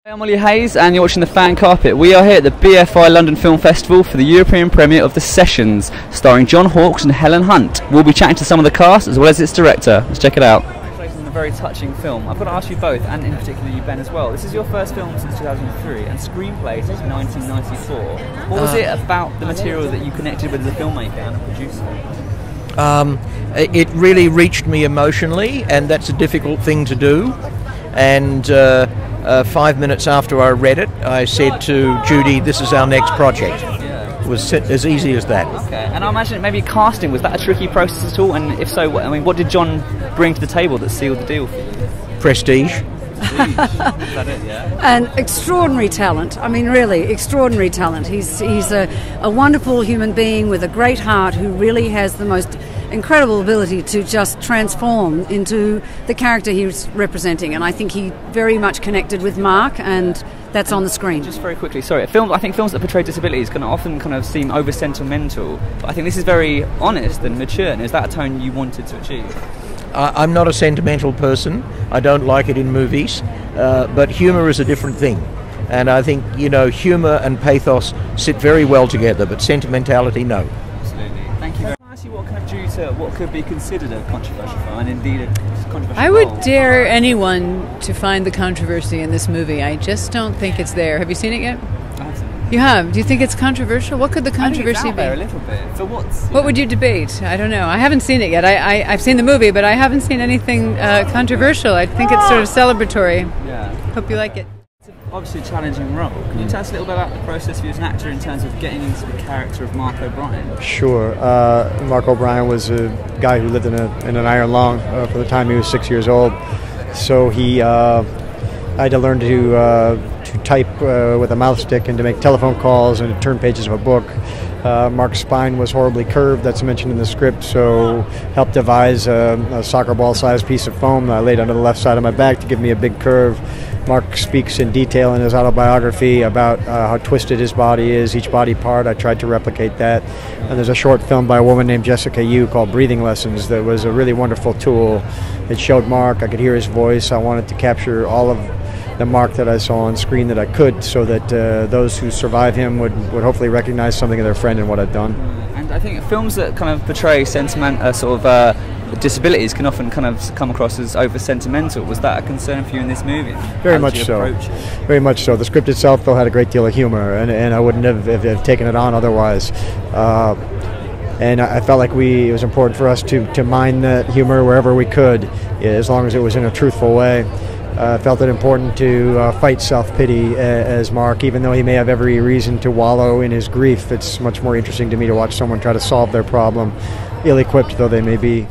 I'm Ollie Hayes and you're watching The Fan Carpet. We are here at the BFI London Film Festival for the European premiere of The Sessions, starring John Hawkes and Helen Hunt. We'll be chatting to some of the cast as well as its director. Let's check it out. Congratulations on a very touching film. I've got to ask you both, and in particular you, Ben, as well. This is your first film since 2003 and screenplay since 1994. What was it about the material that you connected with as a filmmaker and a producer? It really reached me emotionally, and that's a difficult thing to do. And 5 minutes after I read it, I said to Judi, "This is our next project." It was as easy as that. Okay, and I imagine maybe casting, was that a tricky process at all? And if so, what did John bring to the table that sealed the deal for you? Prestige. Is that it, yeah? And extraordinary talent. I mean, really, extraordinary talent. He's a wonderful human being with a great heart who really has the most incredible ability to just transform into the character he's representing. And I think he very much connected with Mark, and that's on the screen. Just very quickly, sorry. I think films that portray disabilities can often kind of seem over-sentimental, but I think this is very honest and mature. And is that a tone you wanted to achieve? I'm not a sentimental person. I don't like it in movies, but humour is a different thing. And I think, humour and pathos sit very well together, but sentimentality, no. Absolutely. Thank you very much. Can I ask you what kind of due to what could be considered a controversial film, and indeed a controversial I would role? dare anyone to find the controversy in this movie. I just don't think it's there. Have you seen it yet? I have seen it. You have? Do you think it's controversial? What could the controversy I think it's out there a be? little bit. For What would you debate? I don't know. I haven't seen it yet. I've seen the movie, but I haven't seen anything controversial. I think it's sort of celebratory. Yeah. Hope you like it. It's obviously a challenging role. Can you tell us a little bit about the process for you as an actor in terms of getting into the character of Mark O'Brien? Sure. Mark O'Brien was a guy who lived in an iron lung for the time he was 6 years old. So I had to learn to type with a mouth stick and to make telephone calls and to turn pages of a book. Mark's spine was horribly curved, that's mentioned in the script, so helped devise a soccer ball-sized piece of foam that I laid under the left side of my back to give me a big curve. Mark speaks in detail in his autobiography about how twisted his body is, each body part. I tried to replicate that. And there's a short film by a woman named Jessica Yu called Breathing Lessons that was a really wonderful tool. It showed Mark, I could hear his voice, I wanted to capture all of the Mark that I saw on screen that I could, so that those who survive him would hopefully recognize something of their friend in what I've done. And I think films that kind of portray disabilities can often kind of come across as over-sentimental. Was that a concern for you in this movie? Very much so. Very much so. The script itself, though, had a great deal of humor, and I wouldn't have taken it on otherwise. And I felt like it was important for us to mine that humor wherever we could, as long as it was in a truthful way. I felt it important to fight self-pity as Mark, even though he may have every reason to wallow in his grief. It's much more interesting to me to watch someone try to solve their problem, ill-equipped though they may be.